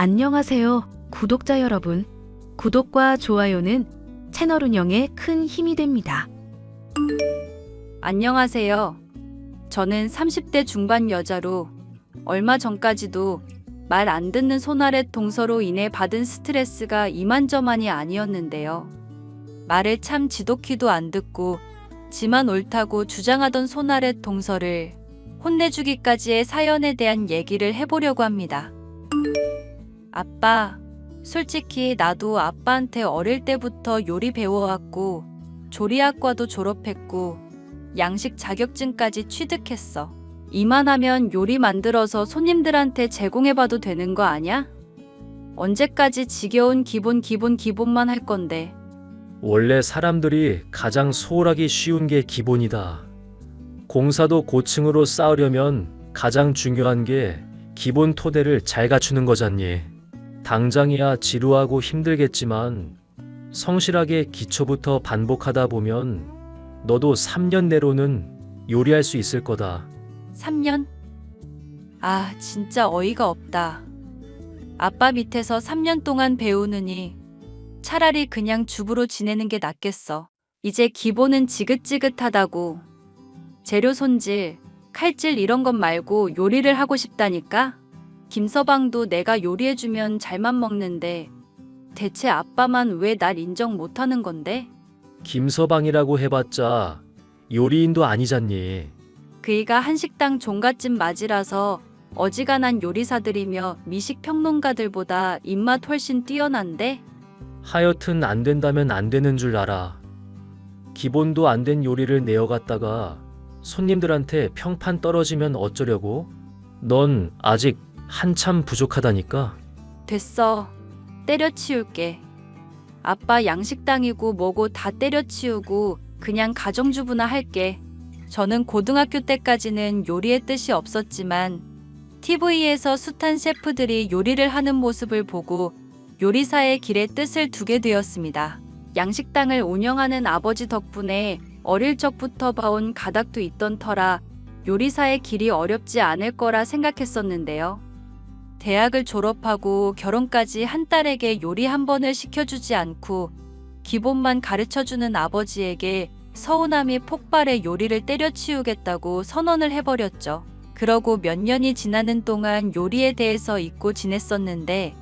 안녕하세요, 구독자 여러분. 구독과 좋아요는 채널 운영에 큰 힘이 됩니다. 안녕하세요. 저는 30대 중반 여자로 얼마 전까지도 말 안 듣는 손아랫 동서로 인해 받은 스트레스가 이만저만이 아니었는데요. 말을 참 지독히도 안 듣고 지만 옳다고 주장하던 손아랫 동서를 혼내주기까지의 사연에 대한 얘기를 해보려고 합니다. 아빠, 솔직히 나도 아빠한테 어릴 때부터 요리 배워왔고 조리학과도 졸업했고 양식 자격증까지 취득했어. 이만하면 요리 만들어서 손님들한테 제공해봐도 되는 거 아냐? 언제까지 지겨운 기본만 할 건데. 원래 사람들이 가장 소홀하기 쉬운 게 기본이다. 공사도 고층으로 쌓으려면 가장 중요한 게 기본 토대를 잘 갖추는 거잖니. 당장이야 지루하고 힘들겠지만 성실하게 기초부터 반복하다 보면 너도 3년 내로는 요리할 수 있을 거다. 3년? 아, 진짜 어이가 없다. 아빠 밑에서 3년 동안 배우느니 차라리 그냥 주부로 지내는 게 낫겠어. 이제 기본은 지긋지긋하다고. 재료 손질, 칼질 이런 것 말고 요리를 하고 싶다니까? 김서방도 내가 요리해주면 잘만 먹는데 대체 아빠만 왜 날 인정 못하는 건데? 김서방이라고 해봤자 요리인도 아니잖니. 그이가 한식당 종갓집 맞이라서 어지간한 요리사들이며 미식평론가들보다 입맛 훨씬 뛰어난데? 하여튼 안 된다면 안 되는 줄 알아. 기본도 안 된 요리를 내어갔다가 손님들한테 평판 떨어지면 어쩌려고? 넌 아직 한참 부족하다니까. 됐어. 때려치울게. 아빠 양식당이고 뭐고 다 때려치우고 그냥 가정주부나 할게. 저는 고등학교 때까지는 요리의 뜻이 없었지만 TV에서 숱한 셰프들이 요리를 하는 모습을 보고 요리사의 길에 뜻을 두게 되었습니다. 양식당을 운영하는 아버지 덕분에 어릴 적부터 봐온 가닥도 있던 터라 요리사의 길이 어렵지 않을 거라 생각했었는데요. 대학을 졸업하고 결혼까지 한 딸에게 요리 한 번을 시켜주지 않고 기본만 가르쳐주는 아버지에게 서운함이 폭발해 요리를 때려치우겠다고 선언을 해버렸죠. 그러고 몇 년이 지나는 동안 요리에 대해서 잊고 지냈었는데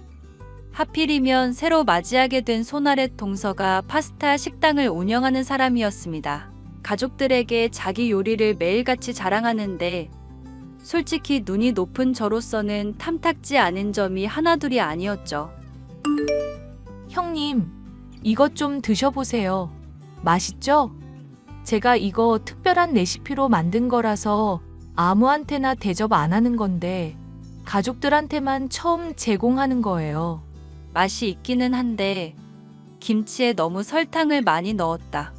하필이면 새로 맞이하게 된 손아랫 동서가 파스타 식당을 운영하는 사람이었습니다. 가족들에게 자기 요리를 매일같이 자랑하는데 솔직히 눈이 높은 저로서는 탐탁지 않은 점이 하나둘이 아니었죠. 형님, 이것 좀 드셔보세요. 맛있죠? 제가 이거 특별한 레시피로 만든 거라서 아무한테나 대접 안 하는 건데 가족들한테만 처음 제공하는 거예요. 맛이 있기는 한데 김치에 너무 설탕을 많이 넣었다.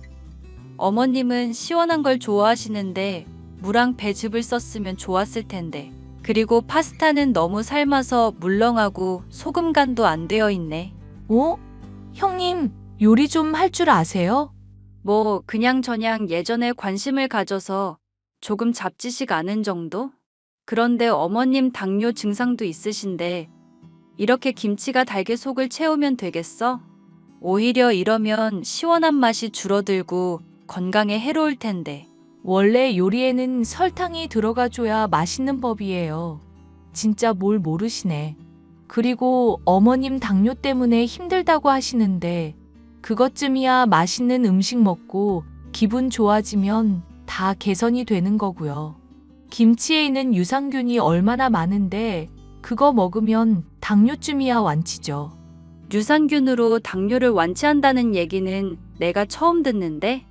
어머님은 시원한 걸 좋아하시는데 무랑 배즙을 썼으면 좋았을 텐데. 그리고 파스타는 너무 삶아서 물렁하고 소금 간도 안 되어 있네. 어? 형님, 요리 좀 할 줄 아세요? 뭐 그냥저냥 예전에 관심을 가져서 조금 잡지식 아는 정도? 그런데 어머님 당뇨 증상도 있으신데 이렇게 김치가 달게 속을 채우면 되겠어? 오히려 이러면 시원한 맛이 줄어들고 건강에 해로울 텐데. 원래 요리에는 설탕이 들어가줘야 맛있는 법이에요. 진짜 뭘 모르시네. 그리고 어머님 당뇨 때문에 힘들다고 하시는데 그것쯤이야 맛있는 음식 먹고 기분 좋아지면 다 개선이 되는 거고요. 김치에 있는 유산균이 얼마나 많은데 그거 먹으면 당뇨쯤이야 완치죠. 유산균으로 당뇨를 완치한다는 얘기는 내가 처음 듣는데?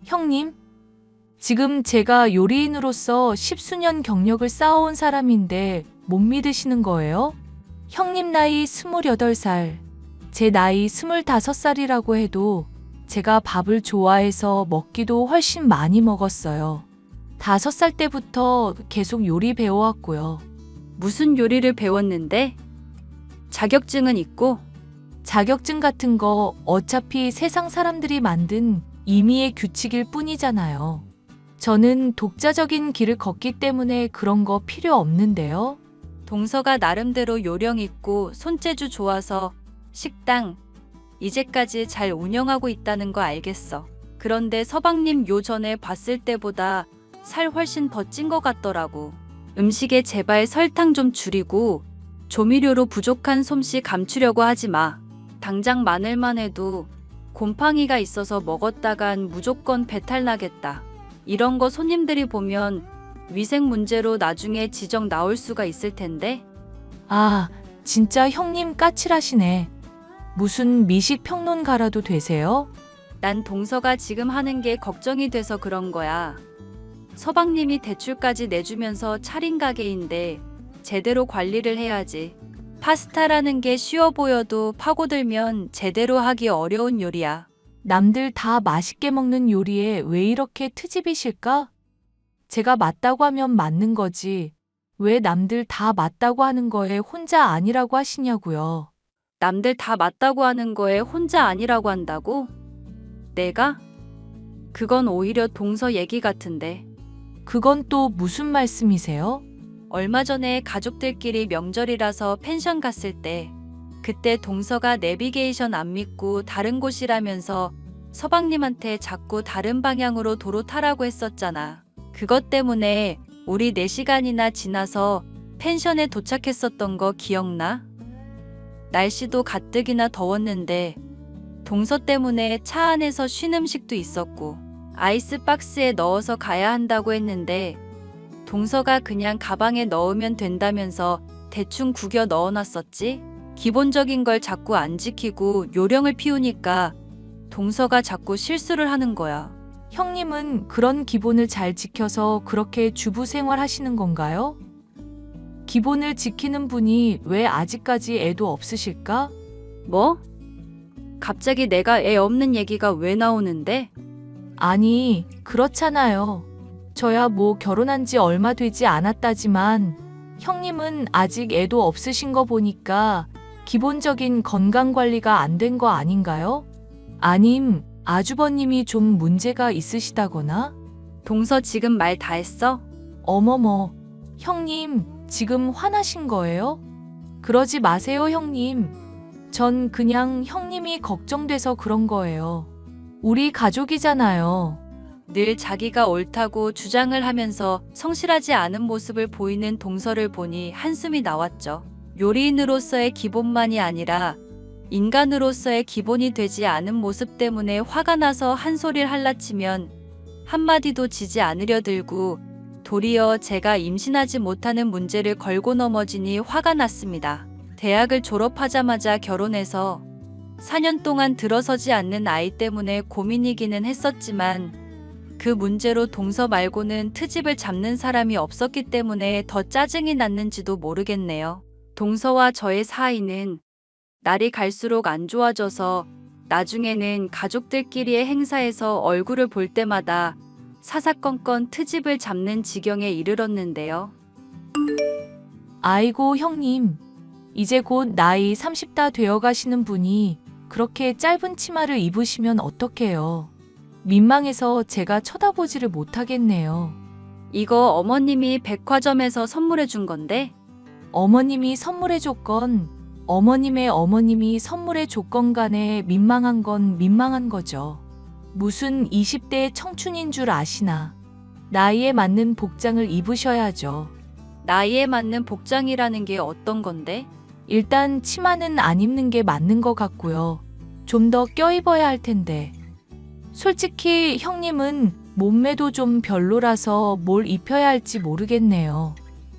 형님, 지금 제가 요리인으로서 십수년 경력을 쌓아온 사람인데 못 믿으시는 거예요? 형님 나이 28살, 제 나이 25살이라고 해도 제가 밥을 좋아해서 먹기도 훨씬 많이 먹었어요. 5살 때부터 계속 요리 배워왔고요. 무슨 요리를 배웠는데? 자격증은 있고? 자격증 같은 거 어차피 세상 사람들이 만든 임의의 규칙일 뿐이잖아요. 저는 독자적인 길을 걷기 때문에 그런 거 필요 없는데요. 동서가 나름대로 요령 있고 손재주 좋아서 식당 이제까지 잘 운영하고 있다는 거 알겠어. 그런데 서방님 요전에 봤을 때보다 살 훨씬 더 찐 것 같더라고. 음식에 제발 설탕 좀 줄이고 조미료로 부족한 솜씨 감추려고 하지 마. 당장 마늘만 해도 곰팡이가 있어서 먹었다간 무조건 배탈 나겠다. 이런 거 손님들이 보면 위생 문제로 나중에 지적 나올 수가 있을 텐데. 아, 진짜 형님 까칠하시네. 무슨 미식 평론가라도 되세요? 난 동서가 지금 하는 게 걱정이 돼서 그런 거야. 서방님이 대출까지 내주면서 차린 가게인데 제대로 관리를 해야지. 파스타라는 게 쉬워 보여도 파고들면 제대로 하기 어려운 요리야. 남들 다 맛있게 먹는 요리에 왜 이렇게 트집이실까? 제가 맞다고 하면 맞는 거지. 왜 남들 다 맞다고 하는 거에 혼자 아니라고 하시냐고요. 남들 다 맞다고 하는 거에 혼자 아니라고 한다고? 내가? 그건 오히려 동서 얘기 같은데. 그건 또 무슨 말씀이세요? 얼마 전에 가족들끼리 명절이라서 펜션 갔을 때 그때 동서가 내비게이션 안 믿고 다른 곳이라면서 서방님한테 자꾸 다른 방향으로 도로 타라고 했었잖아. 그것 때문에 우리 4시간이나 지나서 펜션에 도착했었던 거 기억나? 날씨도 가뜩이나 더웠는데 동서 때문에 차 안에서 쉰 음식도 있었고 아이스박스에 넣어서 가야 한다고 했는데 동서가 그냥 가방에 넣으면 된다면서 대충 구겨 넣어놨었지? 기본적인 걸 자꾸 안 지키고 요령을 피우니까 동서가 자꾸 실수를 하는 거야. 형님은 그런 기본을 잘 지켜서 그렇게 주부 생활하시는 건가요? 기본을 지키는 분이 왜 아직까지 애도 없으실까? 뭐? 갑자기 내가 애 없는 얘기가 왜 나오는데? 아니, 그렇잖아요. 저야 뭐 결혼한 지 얼마 되지 않았다지만 형님은 아직 애도 없으신 거 보니까 기본적인 건강 관리가 안 된 거 아닌가요? 아님 아주버님이 좀 문제가 있으시다거나? 동서 지금 말 다 했어? 어머머, 형님 지금 화나신 거예요? 그러지 마세요, 형님. 전 그냥 형님이 걱정돼서 그런 거예요. 우리 가족이잖아요. 늘 자기가 옳다고 주장을 하면서 성실하지 않은 모습을 보이는 동서를 보니 한숨이 나왔죠. 요리인으로서의 기본만이 아니라 인간으로서의 기본이 되지 않은 모습 때문에 화가 나서 한 소리를 할라치면 한마디도 지지 않으려 들고 도리어 제가 임신하지 못하는 문제를 걸고 넘어지니 화가 났습니다. 대학을 졸업하자마자 결혼해서 4년 동안 들어서지 않는 아이 때문에 고민이기는 했었지만 그 문제로 동서 말고는 트집을 잡는 사람이 없었기 때문에 더 짜증이 났는지도 모르겠네요. 동서와 저의 사이는 날이 갈수록 안 좋아져서 나중에는 가족들끼리의 행사에서 얼굴을 볼 때마다 사사건건 트집을 잡는 지경에 이르렀는데요. 아이고 형님, 이제 곧 나이 30다 되어 가시는 분이 그렇게 짧은 치마를 입으시면 어떡해요. 민망해서 제가 쳐다보지를 못하겠네요. 이거 어머님이 백화점에서 선물해 준 건데 어머님이 선물해 줬건 어머님의 어머님이 선물해 줬건 간에 민망한 건 민망한 거죠. 무슨 20대의 청춘인 줄 아시나. 나이에 맞는 복장을 입으셔야죠. 나이에 맞는 복장이라는 게 어떤 건데? 일단 치마는 안 입는 게 맞는 것 같고요. 좀 더 껴입어야 할 텐데. 솔직히 형님은 몸매도 좀 별로라서 뭘 입혀야 할지 모르겠네요.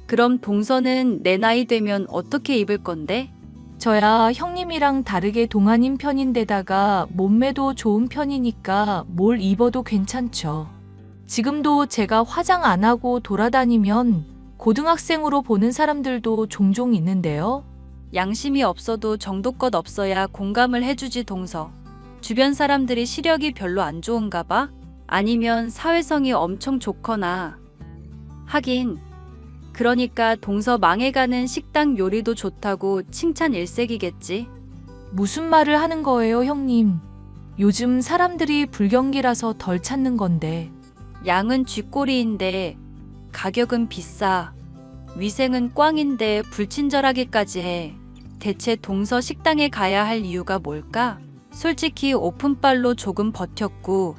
그럼 동서는 내 나이 되면 어떻게 입을 건데? 저야 형님이랑 다르게 동안인 편인데다가 몸매도 좋은 편이니까 뭘 입어도 괜찮죠. 지금도 제가 화장 안 하고 돌아다니면 고등학생으로 보는 사람들도 종종 있는데요. 양심이 없어도 정도껏 없어야 공감을 해주지 동서. 주변 사람들이 시력이 별로 안 좋은가 봐? 아니면 사회성이 엄청 좋거나. 하긴 그러니까 동서 망해가는 식당 요리도 좋다고 칭찬 일색이겠지. 무슨 말을 하는 거예요, 형님? 요즘 사람들이 불경기라서 덜 찾는 건데. 양은 쥐꼬리인데 가격은 비싸. 위생은 꽝인데 불친절하기까지 해. 대체 동서 식당에 가야 할 이유가 뭘까? 솔직히 오픈빨로 조금 버텼고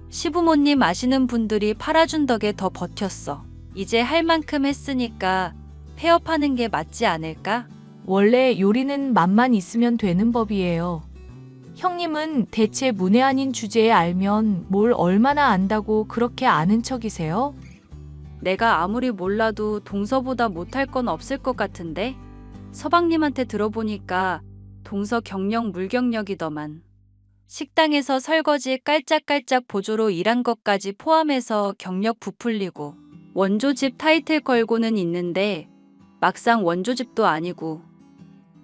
시부모님 아시는 분들이 팔아준 덕에 더 버텼어. 이제 할 만큼 했으니까 폐업하는 게 맞지 않을까? 원래 요리는 맛만 있으면 되는 법이에요. 형님은 대체 문외 아닌 주제에 알면 뭘 얼마나 안다고 그렇게 아는 척이세요? 내가 아무리 몰라도 동서보다 못할 건 없을 것 같은데? 서방님한테 들어보니까 동서 경력 물경력이더만. 식당에서 설거지 깔짝깔짝 보조로 일한 것까지 포함해서 경력 부풀리고 원조집 타이틀 걸고는 있는데 막상 원조집도 아니고.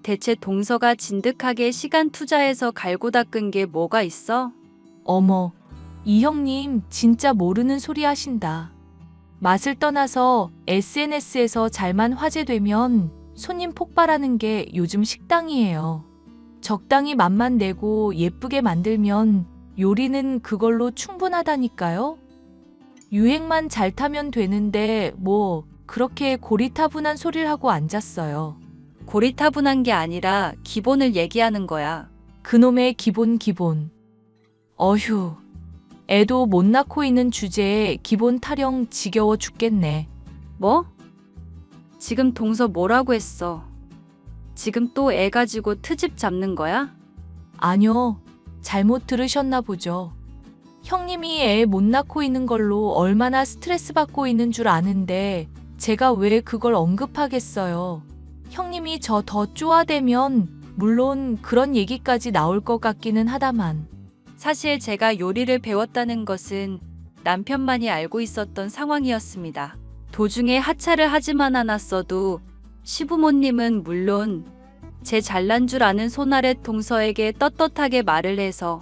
대체 동서가 진득하게 시간 투자해서 갈고 닦은 게 뭐가 있어? 어머, 이 형님 진짜 모르는 소리 하신다. 맛을 떠나서 SNS에서 잘만 화제되면 손님 폭발하는 게 요즘 식당이에요. 적당히 맛만 내고 예쁘게 만들면 요리는 그걸로 충분하다니까요. 유행만 잘 타면 되는데 뭐 그렇게 고리타분한 소리를 하고 앉았어요. 고리타분한 게 아니라 기본을 얘기하는 거야. 그놈의 기본. 어휴, 애도 못 낳고 있는 주제에 기본 타령 지겨워 죽겠네. 뭐? 지금 동서 뭐라고 했어? 지금 또 애 가지고 트집 잡는 거야? 아니요, 잘못 들으셨나 보죠. 형님이 애 못 낳고 있는 걸로 얼마나 스트레스 받고 있는 줄 아는데 제가 왜 그걸 언급하겠어요. 형님이 저 더 쪼아대면 물론 그런 얘기까지 나올 것 같기는 하다만. 사실 제가 요리를 배웠다는 것은 남편만이 알고 있었던 상황이었습니다. 도중에 하차를 하지만 않았어도 시부모님은 물론 제 잘난 줄 아는 손아래 동서에게 떳떳하게 말을 해서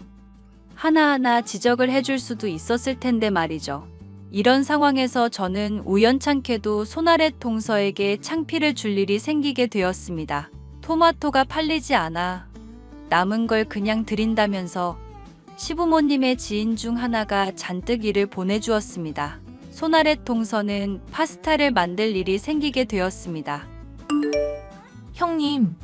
하나하나 지적을 해줄 수도 있었을 텐데 말이죠. 이런 상황에서 저는 우연찮게도 손아래 동서에게 창피를 줄 일이 생기게 되었습니다. 토마토가 팔리지 않아 남은 걸 그냥 드린다면서 시부모님의 지인 중 하나가 잔뜩 일을 보내주었습니다. 손아래 동서는 파스타를 만들 일이 생기게 되었습니다. 형님,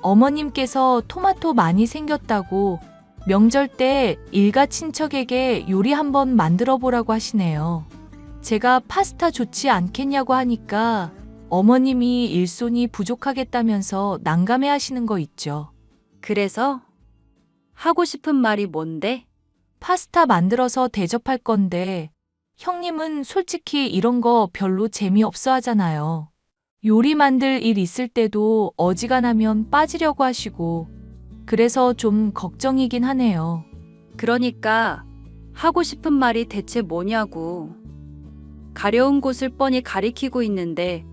어머님께서 토마토 많이 생겼다고 명절 때 일가 친척에게 요리 한번 만들어 보라고 하시네요. 제가 파스타 좋지 않겠냐고 하니까 어머님이 일손이 부족하겠다면서 난감해 하시는 거 있죠. 그래서 하고 싶은 말이 뭔데? 파스타 만들어서 대접할 건데 형님은 솔직히 이런 거 별로 재미없어 하잖아요. 요리 만들 일 있을 때도 어지간하면 빠지려고 하시고 그래서 좀 걱정이긴 하네요. 그러니까 하고 싶은 말이 대체 뭐냐고. 가려운 곳을 뻔히 가리키고 있는데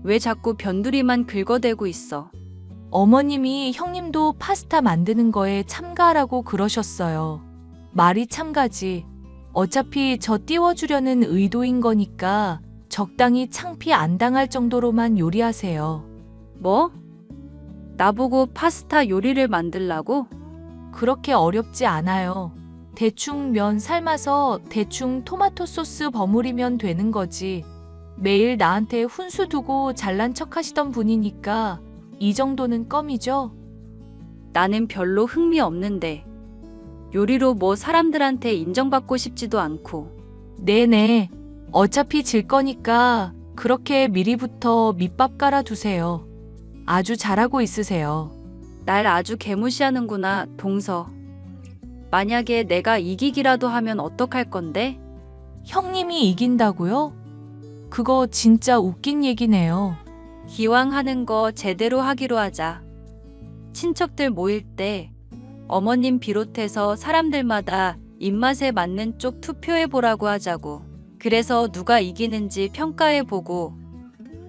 왜 자꾸 변두리만 긁어대고 있어. 어머님이 형님도 파스타 만드는 거에 참가하라고 그러셨어요. 말이 참가지. 어차피 저 띄워주려는 의도인 거니까 적당히 창피 안 당할 정도로만 요리하세요. 뭐? 나보고 파스타 요리를 만들라고? 그렇게 어렵지 않아요. 대충 면 삶아서 대충 토마토 소스 버무리면 되는 거지. 매일 나한테 훈수 두고 잘난 척 하시던 분이니까 이 정도는 껌이죠? 나는 별로 흥미 없는데. 요리로 뭐 사람들한테 인정받고 싶지도 않고. 네네. 어차피 질 거니까 그렇게 미리부터 밑밥 깔아두세요. 아주 잘하고 있으세요. 날 아주 개무시하는구나, 동서. 만약에 내가 이기기라도 하면 어떡할 건데? 형님이 이긴다고요? 그거 진짜 웃긴 얘기네요. 기왕 하는 거 제대로 하기로 하자. 친척들 모일 때 어머님 비롯해서 사람들마다 입맛에 맞는 쪽 투표해보라고 하자고. 그래서 누가 이기는지 평가해보고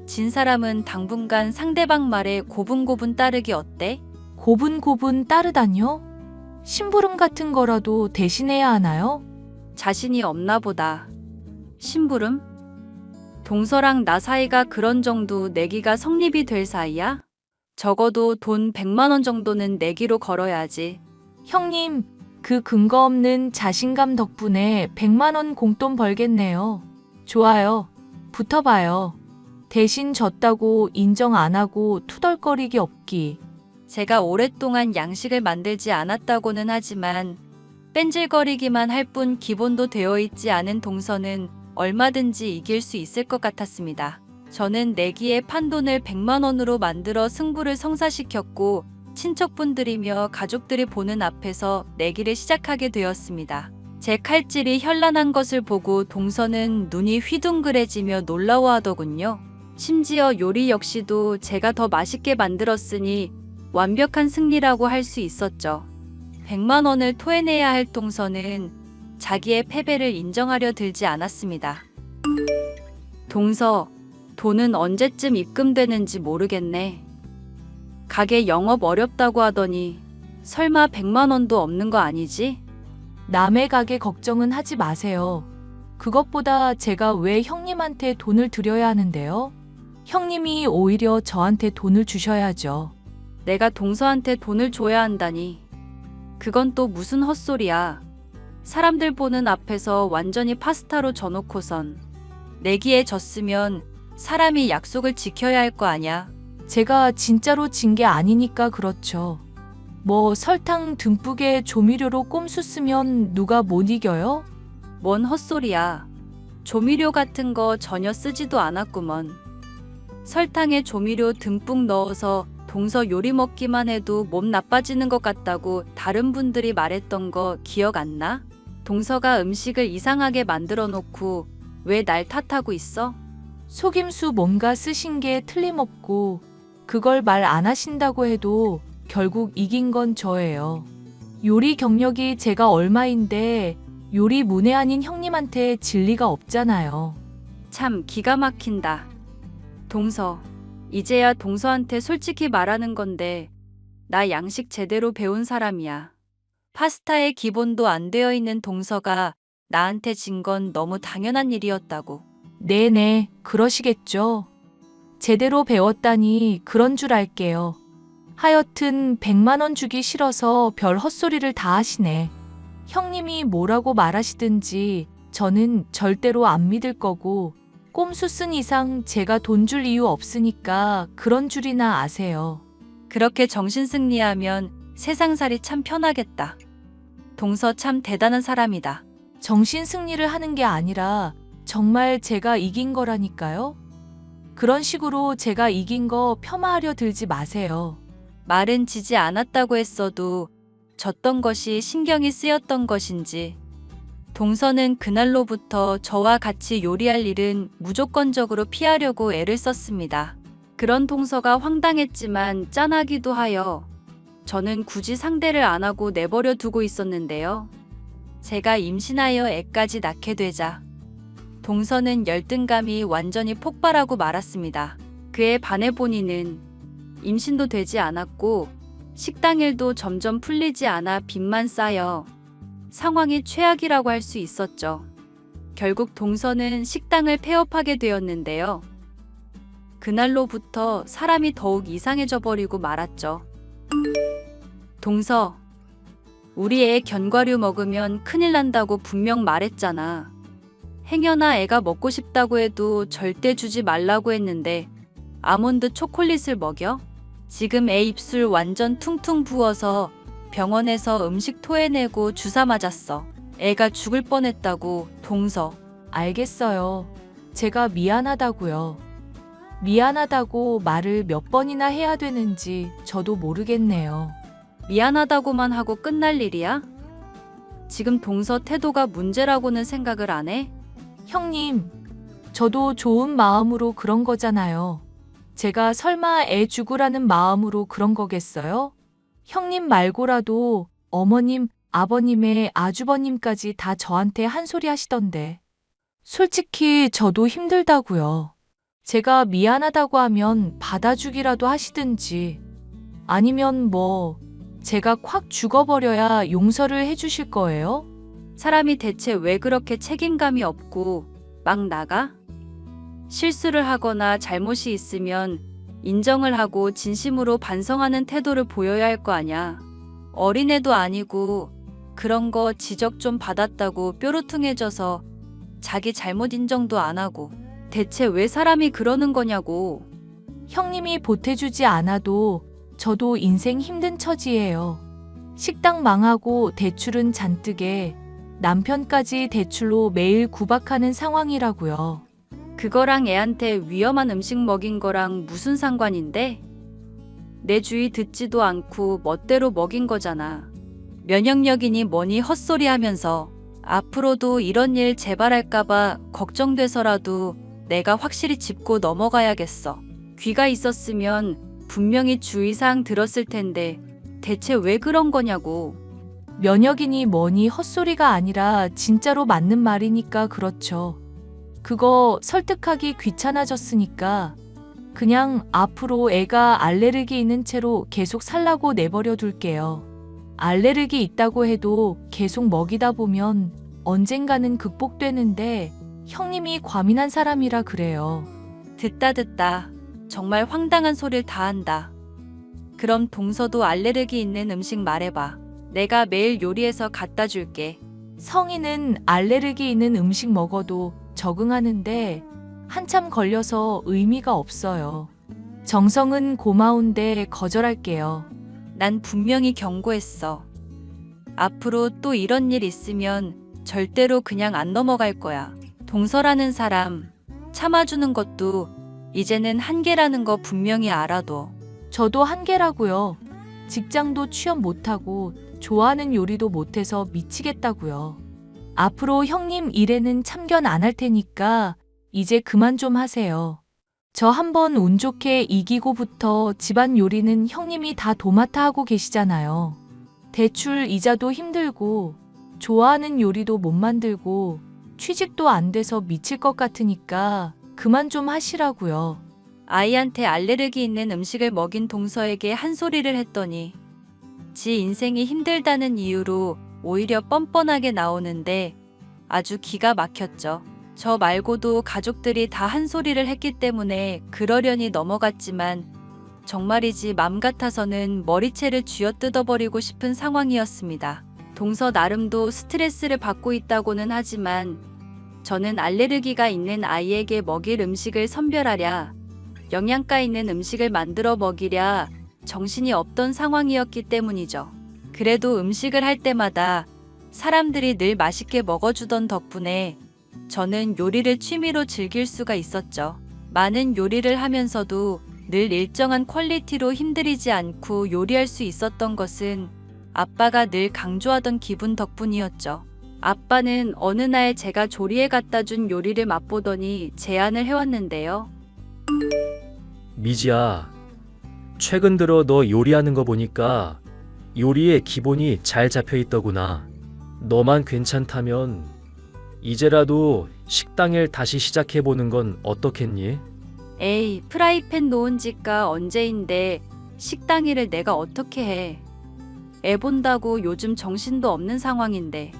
진 사람은 당분간 상대방 말에 고분고분 따르기 어때? 고분고분 따르다뇨? 심부름 같은 거라도 대신해야 하나요? 자신이 없나 보다. 심부름? 동서랑 나 사이가 그런 정도 내기가 성립이 될 사이야? 적어도 돈 100만 원 정도는 내기로 걸어야지. 형님, 그 근거 없는 자신감 덕분에 100만 원 공돈 벌겠네요. 좋아요. 붙어봐요. 대신 졌다고 인정 안 하고 투덜거리기 없기. 제가 오랫동안 양식을 만들지 않았다고는 하지만 뺀질거리기만 할 뿐 기본도 되어 있지 않은 동서는 얼마든지 이길 수 있을 것 같았습니다. 저는 내기에 판돈을 100만 원으로 만들어 승부를 성사시켰고 친척분들이며 가족들이 보는 앞에서 내기를 시작하게 되었습니다. 제 칼질이 현란한 것을 보고 동서는 눈이 휘둥그레지며 놀라워하더군요. 심지어 요리 역시도 제가 더 맛있게 만들었으니 완벽한 승리라고 할 수 있었죠. 100만 원을 토해내야 할 동서는 자기의 패배를 인정하려 들지 않았습니다. 동서, 돈은 언제쯤 입금되는지 모르겠네. 가게 영업 어렵다고 하더니 설마 100만 원도 없는 거 아니지? 남의 가게 걱정은 하지 마세요. 그것보다 제가 왜 형님한테 돈을 드려야 하는데요? 형님이 오히려 저한테 돈을 주셔야죠. 내가 동서한테 돈을 줘야 한다니. 그건 또 무슨 헛소리야. 사람들 보는 앞에서 완전히 파스타로 져놓고선 내기에 졌으면 사람이 약속을 지켜야 할 거 아냐. 제가 진짜로 진 게 아니니까 그렇죠. 뭐 설탕 듬뿍에 조미료로 꼼수 쓰면 누가 못 이겨요? 뭔 헛소리야. 조미료 같은 거 전혀 쓰지도 않았구먼. 설탕에 조미료 듬뿍 넣어서 동서 요리 먹기만 해도 몸 나빠지는 것 같다고 다른 분들이 말했던 거 기억 안 나? 동서가 음식을 이상하게 만들어 놓고 왜 날 탓하고 있어? 속임수 뭔가 쓰신 게 틀림없고 그걸 말 안 하신다고 해도 결국 이긴 건 저예요. 요리 경력이 제가 얼마인데 요리 문외한인 형님한테 질 리가 없잖아요. 참 기가 막힌다. 동서, 이제야 동서한테 솔직히 말하는 건데 나 양식 제대로 배운 사람이야. 파스타의 기본도 안 되어 있는 동서가 나한테 진 건 너무 당연한 일이었다고. 네네, 그러시겠죠. 제대로 배웠다니 그런 줄 알게요. 하여튼 100만 원 주기 싫어서 별 헛소리를 다 하시네. 형님이 뭐라고 말하시든지 저는 절대로 안 믿을 거고 꼼수 쓴 이상 제가 돈 줄 이유 없으니까 그런 줄이나 아세요. 그렇게 정신승리하면 세상살이 참 편하겠다. 동서 참 대단한 사람이다. 정신 승리를 하는 게 아니라 정말 제가 이긴 거라니까요. 그런 식으로 제가 이긴 거 폄하하려 들지 마세요. 말은 지지 않았다고 했어도 졌던 것이 신경이 쓰였던 것인지 동서는 그날로부터 저와 같이 요리할 일은 무조건적으로 피하려고 애를 썼습니다. 그런 동서가 황당했지만 짠하기도 하여 저는 굳이 상대를 안 하고 내버려 두고 있었는데요. 제가 임신하여 애까지 낳게 되자 동서는 열등감이 완전히 폭발하고 말았습니다. 그에 반해 본인은 임신도 되지 않았고 식당 일도 점점 풀리지 않아 빚만 쌓여 상황이 최악이라고 할 수 있었죠. 결국 동서는 식당을 폐업하게 되었는데요. 그날로부터 사람이 더욱 이상해져 버리고 말았죠. 동서, 우리 애 견과류 먹으면 큰일 난다고 분명 말했잖아. 행여나 애가 먹고 싶다고 해도 절대 주지 말라고 했는데 아몬드 초콜릿을 먹여? 지금 애 입술 완전 퉁퉁 부어서 병원에서 음식 토해내고 주사 맞았어. 애가 죽을 뻔했다고. 동서. 알겠어요. 제가 미안하다고요. 미안하다고 말을 몇 번이나 해야 되는지 저도 모르겠네요. 미안하다고만 하고 끝날 일이야? 지금 동서 태도가 문제라고는 생각을 안 해? 형님, 저도 좋은 마음으로 그런 거잖아요. 제가 설마 애 죽으라는 마음으로 그런 거겠어요? 형님 말고라도 어머님, 아버님의 아주버님까지 다 저한테 한 소리 하시던데. 솔직히 저도 힘들다고요. 제가 미안하다고 하면 받아주기라도 하시든지 아니면 뭐 제가 콱 죽어버려야 용서를 해주실 거예요? 사람이 대체 왜 그렇게 책임감이 없고 막 나가? 실수를 하거나 잘못이 있으면 인정을 하고 진심으로 반성하는 태도를 보여야 할 거 아냐. 어린애도 아니고 그런 거 지적 좀 받았다고 뾰루퉁해져서 자기 잘못 인정도 안 하고 대체 왜 사람이 그러는 거냐고. 형님이 보태주지 않아도 저도 인생 힘든 처지예요. 식당 망하고 대출은 잔뜩에 남편까지 대출로 매일 구박하는 상황이라고요. 그거랑 애한테 위험한 음식 먹인 거랑 무슨 상관인데? 내 주의 듣지도 않고 멋대로 먹인 거잖아. 면역력이니 뭐니 헛소리 하면서 앞으로도 이런 일 재발할까봐 걱정돼서라도 내가 확실히 짚고 넘어가야겠어. 귀가 있었으면 분명히 주의사항 들었을 텐데 대체 왜 그런 거냐고. 면역이니 뭐니 헛소리가 아니라 진짜로 맞는 말이니까 그렇죠. 그거 설득하기 귀찮아졌으니까 그냥 앞으로 애가 알레르기 있는 채로 계속 살라고 내버려 둘게요. 알레르기 있다고 해도 계속 먹이다 보면 언젠가는 극복되는데 형님이 과민한 사람이라 그래요. 듣다 정말 황당한 소리를 다 한다. 그럼 동서도 알레르기 있는 음식 말해봐. 내가 매일 요리해서 갖다 줄게. 성인은 알레르기 있는 음식 먹어도 적응하는데 한참 걸려서 의미가 없어요. 정성은 고마운데 거절할게요. 난 분명히 경고했어. 앞으로 또 이런 일 있으면 절대로 그냥 안 넘어갈 거야. 동서라는 사람 참아주는 것도 이제는 한계라는 거 분명히 알아둬. 저도 한계라고요. 직장도 취업 못하고 좋아하는 요리도 못해서 미치겠다고요. 앞으로 형님 일에는 참견 안 할 테니까 이제 그만 좀 하세요. 저 한번 운 좋게 이기고부터 집안 요리는 형님이 다 도맡아 하고 계시잖아요. 대출 이자도 힘들고 좋아하는 요리도 못 만들고 취직도 안 돼서 미칠 것 같으니까 그만 좀 하시라고요. 아이한테 알레르기 있는 음식을 먹인 동서에게 한 소리를 했더니 지 인생이 힘들다는 이유로 오히려 뻔뻔하게 나오는데 아주 기가 막혔죠. 저 말고도 가족들이 다 한 소리를 했기 때문에 그러려니 넘어갔지만 정말이지 맘 같아서는 머리채를 쥐어뜯어버리고 싶은 상황이었습니다. 동서 나름도 스트레스를 받고 있다고는 하지만 저는 알레르기가 있는 아이에게 먹일 음식을 선별하랴, 영양가 있는 음식을 만들어 먹이랴 정신이 없던 상황이었기 때문이죠. 그래도 음식을 할 때마다 사람들이 늘 맛있게 먹어주던 덕분에 저는 요리를 취미로 즐길 수가 있었죠. 많은 요리를 하면서도 늘 일정한 퀄리티로 힘들이지 않고 요리할 수 있었던 것은 아빠가 늘 강조하던 기분 덕분이었죠. 아빠는 어느 날 제가 조리에 갖다 준 요리를 맛보더니 제안을 해왔는데요. 미지야, 최근 들어 너 요리하는 거 보니까 요리의 기본이 잘 잡혀 있더구나. 너만 괜찮다면 이제라도 식당일 다시 시작해보는 건 어떻겠니? 에이, 프라이팬 놓은 지가 언제인데 식당 일을 내가 어떻게 해. 애 본다고 요즘 정신도 없는 상황인데.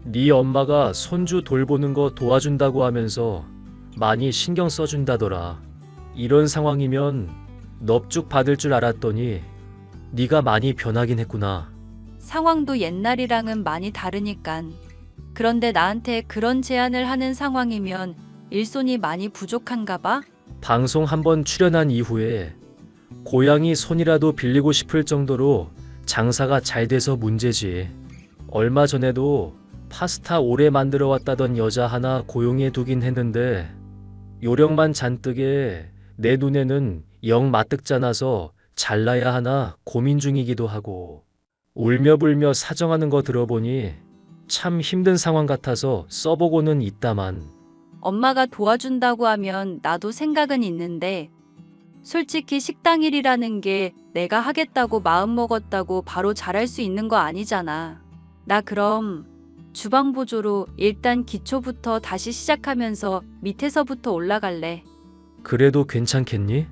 네 엄마가 손주 돌보는 거 도와준다고 하면서 많이 신경 써준다더라. 이런 상황이면 넙죽 받을 줄 알았더니 네가 많이 변하긴 했구나. 상황도 옛날이랑은 많이 다르니깐. 그런데 나한테 그런 제안을 하는 상황이면 일손이 많이 부족한가 봐? 방송 한번 출연한 이후에 고양이 손이라도 빌리고 싶을 정도로 장사가 잘 돼서 문제지. 얼마 전에도 파스타 오래 만들어 왔다던 여자 하나 고용해 두긴 했는데 요령만 잔뜩에 내 눈에는 영 마뜩잖아서 잘라야 하나 고민 중이기도 하고. 울며불며 사정하는 거 들어보니 참 힘든 상황 같아서 써보고는 있다만. 엄마가 도와준다고 하면 나도 생각은 있는데 솔직히 식당 일이라는 게 내가 하겠다고 마음먹었다고 바로 잘할 수 있는 거 아니잖아. 나 그럼 주방 보조로 일단 기초부터 다시 시작하면서 밑에서부터 올라갈래. 그래도 괜찮겠니?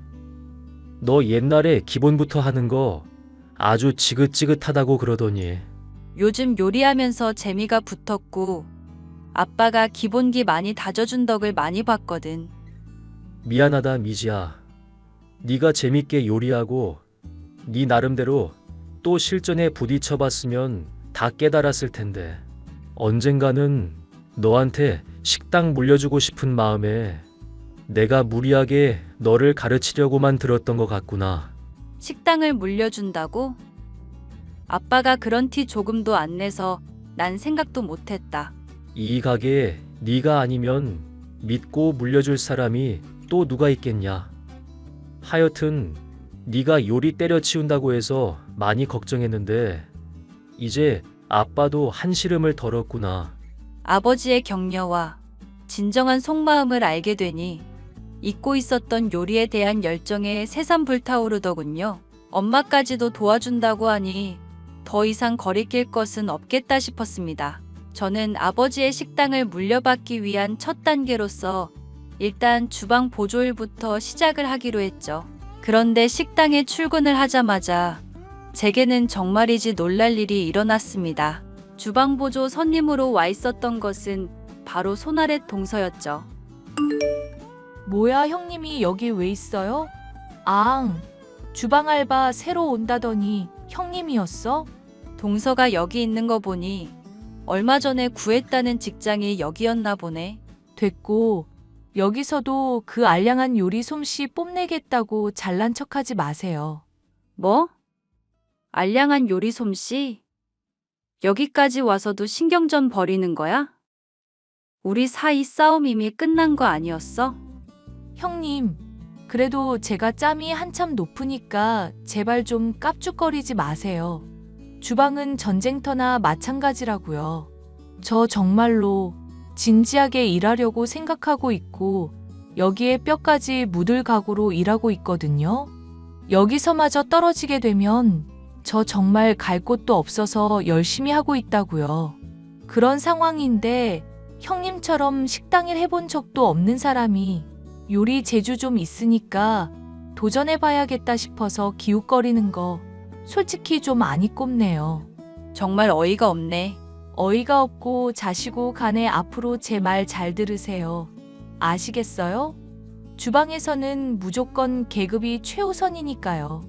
너 옛날에 기본부터 하는 거 아주 지긋지긋하다고 그러더니. 요즘 요리하면서 재미가 붙었고 아빠가 기본기 많이 다져준 덕을 많이 봤거든. 미안하다 미지야. 네가 재밌게 요리하고 네 나름대로 또 실전에 부딪혀봤으면 다 깨달았을 텐데 언젠가는 너한테 식당 물려주고 싶은 마음에 내가 무리하게 너를 가르치려고만 들었던 것 같구나. 식당을 물려준다고? 아빠가 그런 티 조금도 안 내서 난 생각도 못했다. 이 가게에 네가 아니면 믿고 물려줄 사람이 또 누가 있겠냐. 하여튼 네가 요리 때려치운다고 해서 많이 걱정했는데 이제 아빠도 한시름을 덜었구나. 아버지의 격려와 진정한 속마음을 알게 되니 잊고 있었던 요리에 대한 열정에 새삼 불타오르더군요. 엄마까지도 도와준다고 하니 더 이상 거리낄 것은 없겠다 싶었습니다. 저는 아버지의 식당을 물려받기 위한 첫 단계로서 일단 주방 보조일부터 시작을 하기로 했죠. 그런데 식당에 출근을 하자마자 제게는 정말이지 놀랄 일이 일어났습니다. 주방 보조 손님으로 와 있었던 것은 바로 손아래 동서였죠. 뭐야, 형님이 여기 왜 있어요? 앙, 주방 알바 새로 온다더니 형님이었어? 동서가 여기 있는 거 보니 얼마 전에 구했다는 직장이 여기였나 보네. 됐고, 여기서도 그 알량한 요리 솜씨 뽐내겠다고 잘난 척하지 마세요. 뭐? 알량한 요리 솜씨? 여기까지 와서도 신경전 버리는 거야? 우리 사이 싸움 이미 끝난 거 아니었어? 형님, 그래도 제가 짬이 한참 높으니까 제발 좀 깝죽거리지 마세요. 주방은 전쟁터나 마찬가지라고요. 저 정말로 진지하게 일하려고 생각하고 있고 여기에 뼈까지 묻을 각오로 일하고 있거든요. 여기서마저 떨어지게 되면 저 정말 갈 곳도 없어서 열심히 하고 있다고요. 그런 상황인데 형님처럼 식당 일 해본 적도 없는 사람이 요리 재주 좀 있으니까 도전해봐야겠다 싶어서 기웃거리는 거 솔직히 좀 많이 꼽네요. 정말 어이가 없네. 어이가 없고 자시고 간에 앞으로 제 말 잘 들으세요. 아시겠어요? 주방에서는 무조건 계급이 최우선이니까요.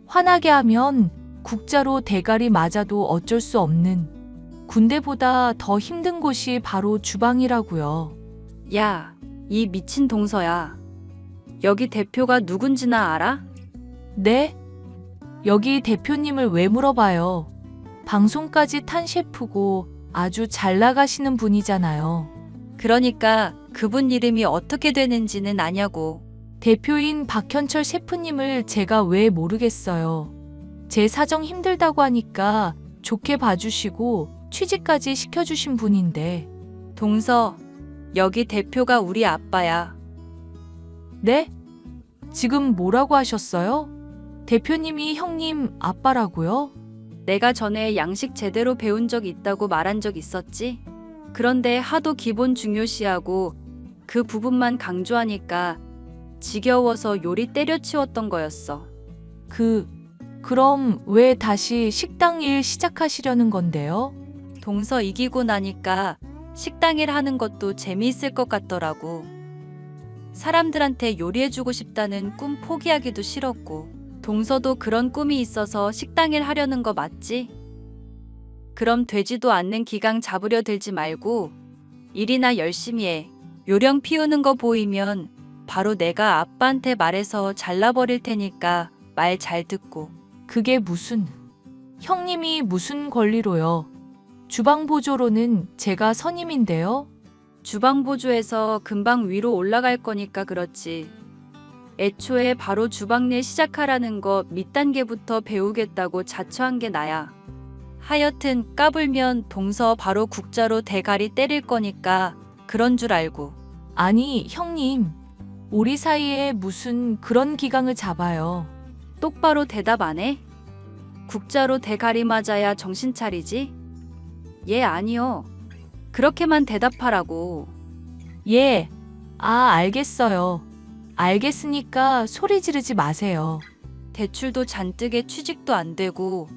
화나게 하면 국자로 대가리 맞아도 어쩔 수 없는 군대보다 더 힘든 곳이 바로 주방이라고요. 야, 이 미친 동서야. 여기 대표가 누군지나 알아? 네? 여기 대표님을 왜 물어봐요? 방송까지 탄 셰프고 아주 잘 나가시는 분이잖아요. 그러니까 그분 이름이 어떻게 되는지는 아냐고. 대표인 박현철 셰프님을 제가 왜 모르겠어요. 제 사정 힘들다고 하니까 좋게 봐주시고 취직까지 시켜주신 분인데. 동서, 여기 대표가 우리 아빠야. 네? 지금 뭐라고 하셨어요? 대표님이 형님 아빠라고요? 내가 전에 양식 제대로 배운 적 있다고 말한 적 있었지? 그런데 하도 기본 중요시하고 그 부분만 강조하니까 지겨워서 요리 때려치웠던 거였어. 그럼 왜 다시 식당 일 시작하시려는 건데요? 동서 이기고 나니까 식당 일 하는 것도 재미있을 것 같더라고. 사람들한테 요리해주고 싶다는 꿈 포기하기도 싫었고. 동서도 그런 꿈이 있어서 식당 일 하려는 거 맞지? 그럼 되지도 않는 기강 잡으려 들지 말고 일이나 열심히 해. 요령 피우는 거 보이면 바로 내가 아빠한테 말해서 잘라버릴 테니까 말 잘 듣고. 그게 무슨... 형님이 무슨 권리로요? 주방 보조로는 제가 선임인데요. 주방 보조에서 금방 위로 올라갈 거니까 그렇지. 애초에 바로 주방 일 시작하라는 거 밑단계부터 배우겠다고 자처한 게 나야. 하여튼 까불면 동서 바로 국자로 대가리 때릴 거니까 그런 줄 알고. 아니, 형님. 우리 사이에 무슨 그런 기강을 잡아요. 똑바로 대답 안 해? 국자로 대가리 맞아야 정신 차리지? 예, 아니요. 그렇게만 대답하라고. 예. 알겠어요. 알겠으니까 소리 지르지 마세요. 대출도 잔뜩에 취직도 안 되고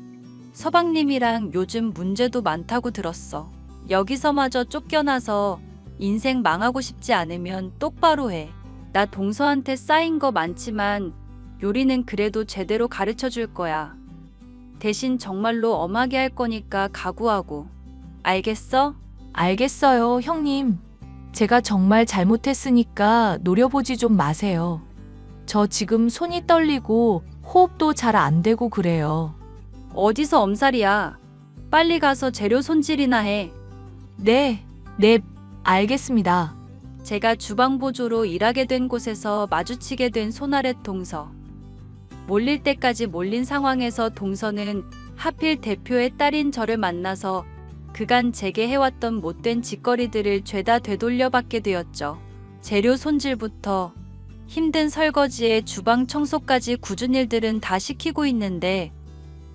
서방님이랑 요즘 문제도 많다고 들었어. 여기서마저 쫓겨나서 인생 망하고 싶지 않으면 똑바로 해. 나 동서한테 쌓인 거 많지만 요리는 그래도 제대로 가르쳐 줄 거야. 대신 정말로 엄하게 할 거니까 각오하고. 알겠어? 알겠어요, 형님. 제가 정말 잘못했으니까 노려보지 좀 마세요. 저 지금 손이 떨리고 호흡도 잘 안 되고 그래요. 어디서 엄살이야. 빨리 가서 재료 손질이나 해. 네, 알겠습니다. 제가 주방 보조로 일하게 된 곳에서 마주치게 된 손아랫 동서. 몰릴 때까지 몰린 상황에서 동서는 하필 대표의 딸인 저를 만나서 그간 제게 해왔던 못된 짓거리들을 죄다 되돌려 받게 되었죠. 재료 손질부터 힘든 설거지에 주방 청소까지 굳은 일들은 다 시키고 있는데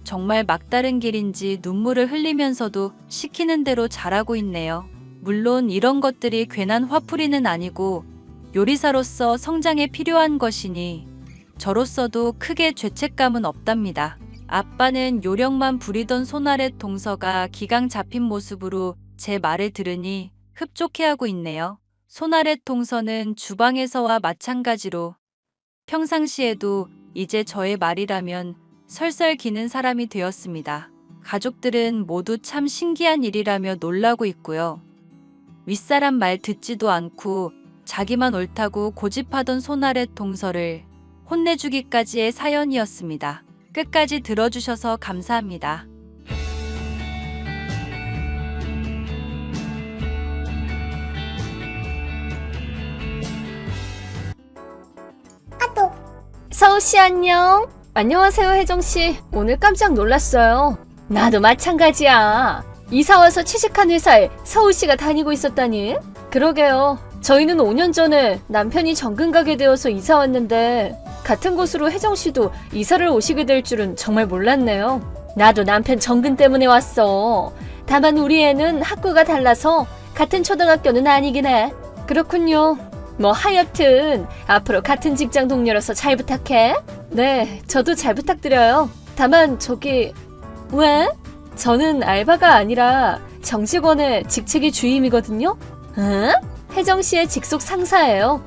정말 막다른 길인지 눈물을 흘리면서도 시키는 대로 잘하고 있네요. 물론 이런 것들이 괜한 화풀이는 아니고 요리사로서 성장에 필요한 것이니 저로서도 크게 죄책감은 없답니다. 아빠는 요령만 부리던 손아랫 동서가 기강 잡힌 모습으로 제 말을 들으니 흡족해하고 있네요. 손아랫 동서는 주방에서와 마찬가지로 평상시에도 이제 저의 말이라면 설설 기는 사람이 되었습니다. 가족들은 모두 참 신기한 일이라며 놀라고 있고요. 윗사람 말 듣지도 않고 자기만 옳다고 고집하던 손아랫 동서를 혼내주기까지의 사연이었습니다. 끝까지 들어주셔서 감사합니다. 서우씨 안녕. 안녕하세요 혜정씨. 오늘 깜짝 놀랐어요. 나도 마찬가지야. 이사와서 취직한 회사에 서우씨가 다니고 있었다니. 그러게요. 저희는 5년 전에 남편이 정근 가게 되어서 이사 왔는데 같은 곳으로 혜정씨도 이사를 오시게 될 줄은 정말 몰랐네요. 나도 남편 정근 때문에 왔어. 다만 우리 애는 학교가 달라서 같은 초등학교는 아니긴 해. 그렇군요. 뭐 하여튼 앞으로 같은 직장 동료로서 잘 부탁해. 네, 저도 잘 부탁드려요. 다만 저기 왜? 저는 알바가 아니라 정직원의 직책이 주임이거든요. 응? 혜정씨의 직속 상사예요.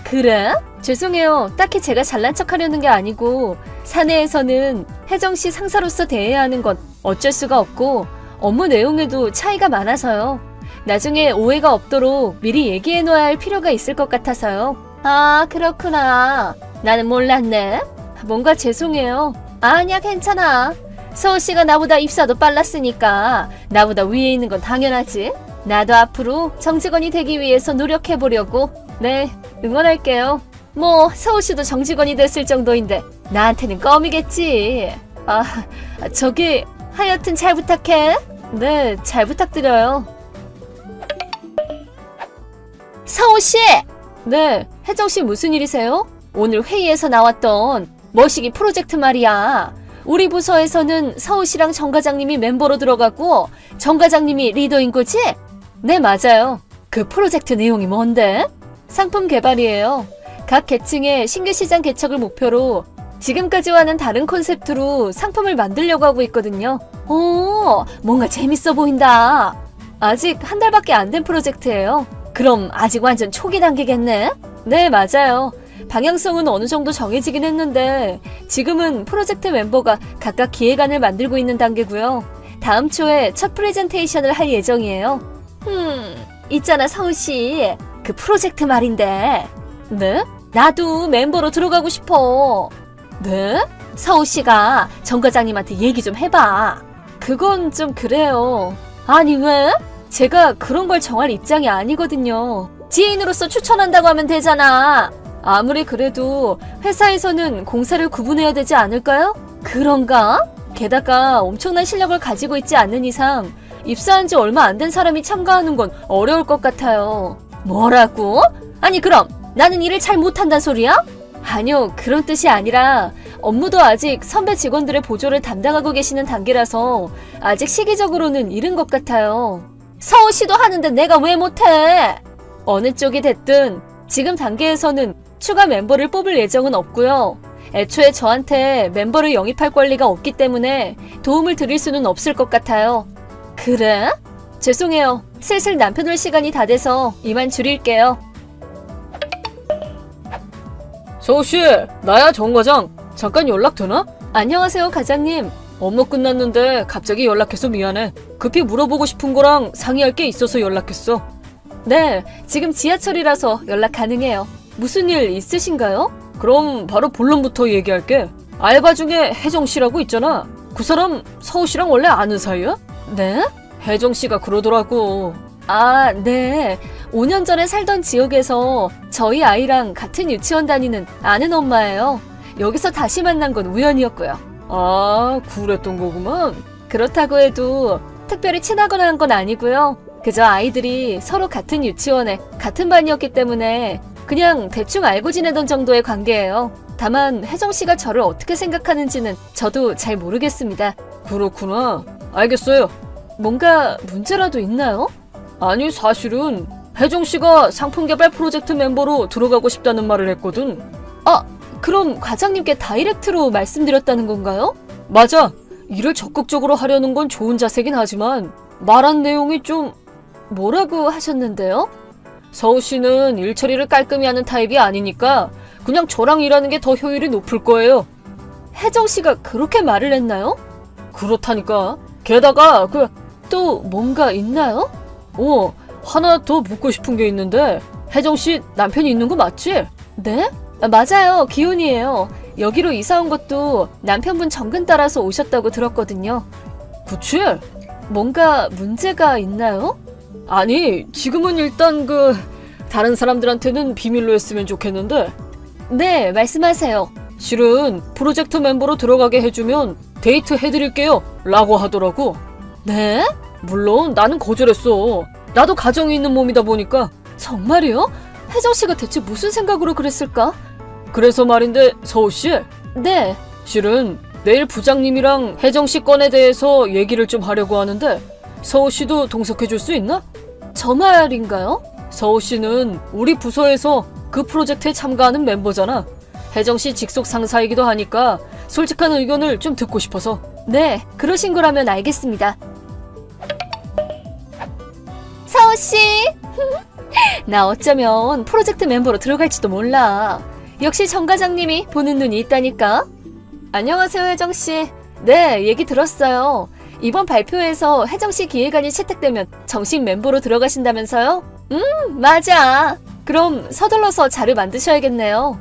그래? 죄송해요. 딱히 제가 잘난 척하려는 게 아니고 사내에서는 혜정씨 상사로서 대해야 하는 건 어쩔 수가 없고 업무 내용에도 차이가 많아서요. 나중에 오해가 없도록 미리 얘기해놓아야 할 필요가 있을 것 같아서요. 아, 그렇구나. 나는 몰랐네. 뭔가 죄송해요. 아니야, 괜찮아. 서우씨가 나보다 입사도 빨랐으니까 나보다 위에 있는 건 당연하지. 나도 앞으로 정직원이 되기 위해서 노력해보려고. 네, 응원할게요. 뭐 서우씨도 정직원이 됐을 정도인데 나한테는 껌이겠지. 아, 저기 하여튼 잘 부탁해. 네, 잘 부탁드려요. 서우씨! 네, 혜정씨 무슨 일이세요? 오늘 회의에서 나왔던 머시기 프로젝트 말이야. 우리 부서에서는 서우씨랑 정 과장님이 멤버로 들어가고 정 과장님이 리더인 거지? 네, 맞아요. 그 프로젝트 내용이 뭔데? 상품 개발이에요. 각 계층의 신규 시장 개척을 목표로 지금까지와는 다른 콘셉트로 상품을 만들려고 하고 있거든요. 오, 뭔가 재밌어 보인다. 아직 한 달밖에 안 된 프로젝트예요. 그럼 아직 완전 초기 단계겠네? 네, 맞아요. 방향성은 어느 정도 정해지긴 했는데 지금은 프로젝트 멤버가 각각 기획안을 만들고 있는 단계고요. 다음 초에 첫 프레젠테이션을 할 예정이에요. 있잖아 서우씨. 그 프로젝트 말인데. 네? 나도 멤버로 들어가고 싶어. 네? 서우씨가 정 과장님한테 얘기 좀 해봐. 그건 좀 그래요. 아니 왜? 제가 그런 걸 정할 입장이 아니거든요. 지인으로서 추천한다고 하면 되잖아. 아무리 그래도 회사에서는 공사를 구분해야 되지 않을까요? 그런가? 게다가 엄청난 실력을 가지고 있지 않는 이상 입사한 지 얼마 안 된 사람이 참가하는 건 어려울 것 같아요. 뭐라고? 아니 그럼 나는 일을 잘 못한단 소리야? 아니요, 그런 뜻이 아니라 업무도 아직 선배 직원들의 보조를 담당하고 계시는 단계라서 아직 시기적으로는 이른 것 같아요. 서우씨도 하는데 내가 왜 못해? 어느 쪽이 됐든 지금 단계에서는 추가 멤버를 뽑을 예정은 없고요. 애초에 저한테 멤버를 영입할 권리가 없기 때문에 도움을 드릴 수는 없을 것 같아요. 그래? 죄송해요. 슬슬 남편 올 시간이 다 돼서 이만 줄일게요. 서우씨, 나야 정 과장. 잠깐 연락 되나? 안녕하세요, 과장님. 업무 끝났는데 갑자기 연락해서 미안해. 급히 물어보고 싶은 거랑 상의할 게 있어서 연락했어. 네, 지금 지하철이라서 연락 가능해요. 무슨 일 있으신가요? 그럼 바로 본론부터 얘기할게. 알바 중에 혜정 씨라고 있잖아. 그 사람 서우 씨랑 원래 아는 사이야? 네? 혜정 씨가 그러더라고. 아, 네. 5년 전에 살던 지역에서 저희 아이랑 같은 유치원 다니는 아는 엄마예요. 여기서 다시 만난 건 우연이었고요. 아, 그랬던 거구만. 그렇다고 해도 특별히 친하거나 한 건 아니고요. 그저 아이들이 서로 같은 유치원에 같은 반이었기 때문에 그냥 대충 알고 지내던 정도의 관계예요. 다만 혜정 씨가 저를 어떻게 생각하는지는 저도 잘 모르겠습니다. 그렇구나. 알겠어요. 뭔가 문제라도 있나요? 아니, 사실은 혜정 씨가 상품 개발 프로젝트 멤버로 들어가고 싶다는 말을 했거든. 그럼 과장님께 다이렉트로 말씀드렸다는 건가요? 맞아. 일을 적극적으로 하려는 건 좋은 자세긴 하지만 말한 내용이 좀 뭐라고 하셨는데요? 서우 씨는 일 처리를 깔끔히 하는 타입이 아니니까 그냥 저랑 일하는 게 더 효율이 높을 거예요. 혜정 씨가 그렇게 말을 했나요? 그렇다니까. 게다가 또 뭔가 있나요? 하나 더 묻고 싶은 게 있는데 혜정 씨 남편이 있는 거 맞지? 네? 맞아요. 기훈이에요. 여기로 이사 온 것도 남편분 정근 따라서 오셨다고 들었거든요. 그치? 뭔가 문제가 있나요? 아니, 지금은 일단 다른 사람들한테는 비밀로 했으면 좋겠는데 네, 말씀하세요. 실은 프로젝트 mem버로 들어가게 해주면 데이트 해드릴게요 라고 하더라고. 네? 물론 나는 거절했어. 나도 가정이 있는 몸이다 보니까. 정말이요? 혜정 씨가 대체 무슨 생각으로 그랬을까? 그래서 말인데 서우씨, 네, 실은 내일 부장님이랑 혜정씨 건에 대해서 얘기를 좀 하려고 하는데 서우씨도 동석해줄 수 있나? 저 말인가요? 서우씨는 우리 부서에서 그 프로젝트에 참가하는 멤버잖아. 혜정씨 직속 상사이기도 하니까 솔직한 의견을 좀 듣고 싶어서. 네, 그러신 거라면 알겠습니다. 서우 씨! 나 어쩌면 프로젝트 멤버로 들어갈지도 몰라. 역시 정 과장님이 보는 눈이 있다니까. 안녕하세요, 혜정 씨. 네, 얘기 들었어요. 이번 발표에서 혜정 씨 기획안이 채택되면 정식 멤버로 들어가신다면서요? 맞아. 그럼 서둘러서 자료 만드셔야겠네요.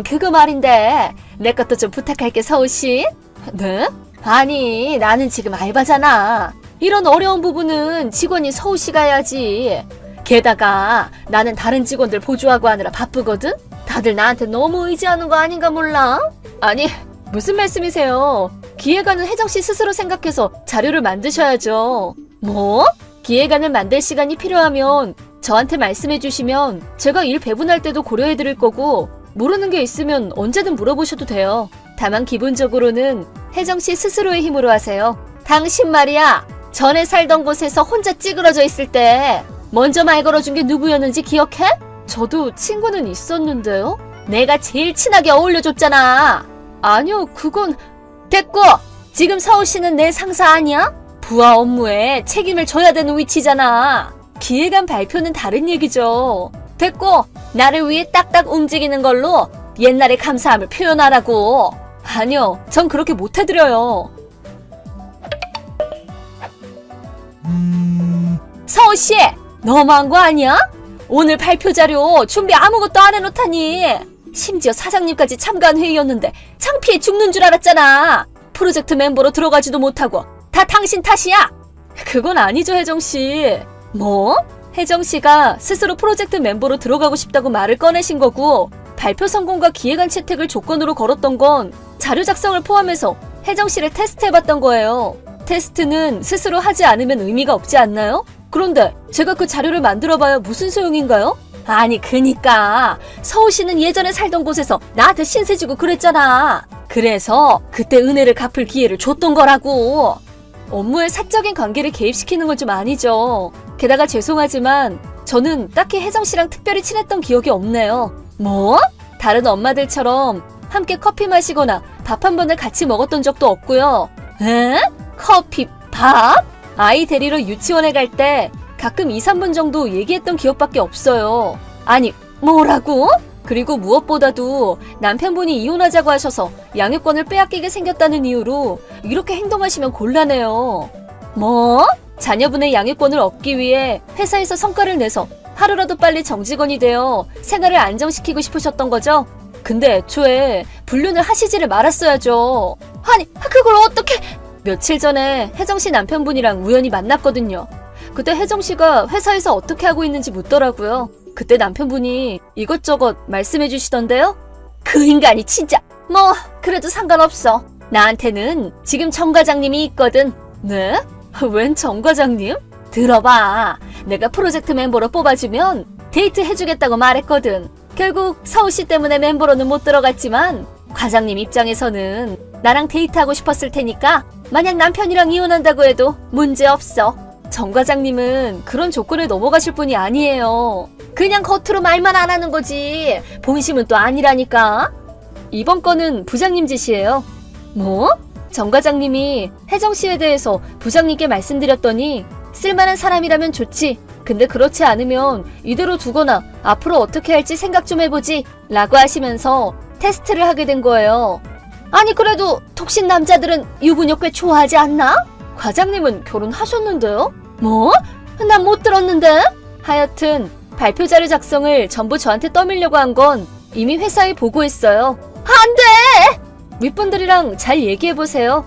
그거 말인데 내 것도 좀 부탁할게, 서우 씨. 네? 아니, 나는 지금 알바잖아. 이런 어려운 부분은 직원이 서우 씨가 해야지. 게다가 나는 다른 직원들 보조하고 하느라 바쁘거든? 다들 나한테 너무 의지하는 거 아닌가 몰라? 아니, 무슨 말씀이세요? 기획안은 혜정 씨 스스로 생각해서 자료를 만드셔야죠. 뭐? 기획안을 만들 시간이 필요하면 저한테 말씀해 주시면 제가 일 배분할 때도 고려해 드릴 거고 모르는 게 있으면 언제든 물어보셔도 돼요. 다만 기본적으로는 혜정 씨 스스로의 힘으로 하세요. 당신 말이야, 전에 살던 곳에서 혼자 찌그러져 있을 때 먼저 말 걸어준 게 누구였는지 기억해? 저도 친구는 있었는데요. 내가 제일 친하게 어울려줬잖아. 아니요, 그건 됐고, 지금 서우 씨는 내 상사 아니야? 부하 업무에 책임을 져야 되는 위치잖아. 기획안 발표는 다른 얘기죠. 됐고, 나를 위해 딱딱 움직이는 걸로 옛날의 감사함을 표현하라고. 아니요, 전 그렇게 못 해드려요. 서우 씨, 너무한 거 아니야? 오늘 발표 자료 준비 아무것도 안 해놓다니. 심지어 사장님까지 참가한 회의였는데 창피해 죽는 줄 알았잖아. 프로젝트 멤버로 들어가지도 못하고 다 당신 탓이야. 그건 아니죠, 혜정 씨. 뭐? 혜정 씨가 스스로 프로젝트 멤버로 들어가고 싶다고 말을 꺼내신 거고, 발표 성공과 기획안 채택을 조건으로 걸었던 건 자료 작성을 포함해서 혜정 씨를 테스트해봤던 거예요. 테스트는 스스로 하지 않으면 의미가 없지 않나요? 그런데 제가 그 자료를 만들어봐야 무슨 소용인가요? 아니, 그니까 서우 씨는 예전에 살던 곳에서 나한테 신세 지고 그랬잖아. 그래서 그때 은혜를 갚을 기회를 줬던 거라고. 업무에 사적인 관계를 개입시키는 건 좀 아니죠. 게다가 죄송하지만 저는 딱히 혜정 씨랑 특별히 친했던 기억이 없네요. 뭐? 다른 엄마들처럼 함께 커피 마시거나 밥 한 번을 같이 먹었던 적도 없고요. 에? 커피, 밥? 아이 데리러 유치원에 갈 때 가끔 2, 3분 정도 얘기했던 기억밖에 없어요. 아니, 뭐라고? 그리고 무엇보다도 남편분이 이혼하자고 하셔서 양육권을 빼앗기게 생겼다는 이유로 이렇게 행동하시면 곤란해요. 뭐? 자녀분의 양육권을 얻기 위해 회사에서 성과를 내서 하루라도 빨리 정직원이 되어 생활을 안정시키고 싶으셨던 거죠? 근데 애초에 불륜을 하시지를 말았어야죠. 아니, 그걸 어떻게... 며칠 전에 혜정씨 남편분이랑 우연히 만났거든요. 그때 혜정씨가 회사에서 어떻게 하고 있는지 묻더라고요. 그때 남편분이 이것저것 말씀해 주시던데요? 그 인간이 진짜... 뭐 그래도 상관없어. 나한테는 지금 정 과장님이 있거든. 네? 웬 정 과장님? 들어봐. 내가 프로젝트 멤버로 뽑아주면 데이트 해주겠다고 말했거든. 결국 서우씨 때문에 멤버로는 못 들어갔지만 과장님 입장에서는 나랑 데이트하고 싶었을 테니까 만약 남편이랑 이혼한다고 해도 문제없어. 정 과장님은 그런 조건을 넘어가실 분이 아니에요. 그냥 겉으로 말만 안 하는 거지 본심은 또 아니라니까. 이번 건은 부장님 짓이에요. 뭐? 정 과장님이 혜정씨에 대해서 부장님께 말씀드렸더니 쓸만한 사람이라면 좋지. 근데 그렇지 않으면 이대로 두거나 앞으로 어떻게 할지 생각 좀 해보지 라고 하시면서 테스트를 하게 된 거예요. 아니 그래도 독신 남자들은 유부녀 꽤 좋아하지 않나? 과장님은 결혼하셨는데요? 뭐? 난 못 들었는데? 하여튼 발표 자료 작성을 전부 저한테 떠밀려고 한 건 이미 회사에 보고했어요. 안 돼! 윗분들이랑 잘 얘기해보세요.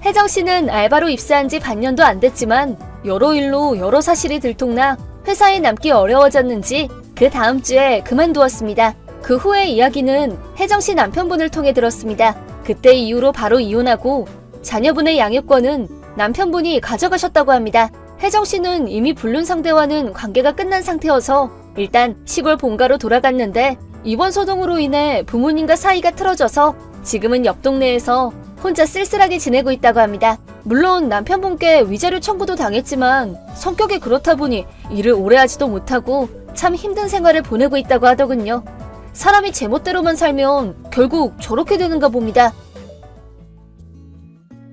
혜정씨는 알바로 입사한 지 반년도 안 됐지만 여러 일로 여러 사실이 들통나 회사에 남기 어려워졌는지 그 다음 주에 그만두었습니다. 그 후의 이야기는 혜정씨 남편분을 통해 들었습니다. 그때 이후로 바로 이혼하고 자녀분의 양육권은 남편분이 가져가셨다고 합니다. 혜정씨는 이미 불륜 상대와는 관계가 끝난 상태여서 일단 시골 본가로 돌아갔는데 이번 소동으로 인해 부모님과 사이가 틀어져서 지금은 옆 동네에서 혼자 쓸쓸하게 지내고 있다고 합니다. 물론 남편분께 위자료 청구도 당했지만 성격이 그렇다 보니 일을 오래 하지도 못하고 참 힘든 생활을 보내고 있다고 하더군요. 사람이 제멋대로만 살면 결국 저렇게 되는가 봅니다.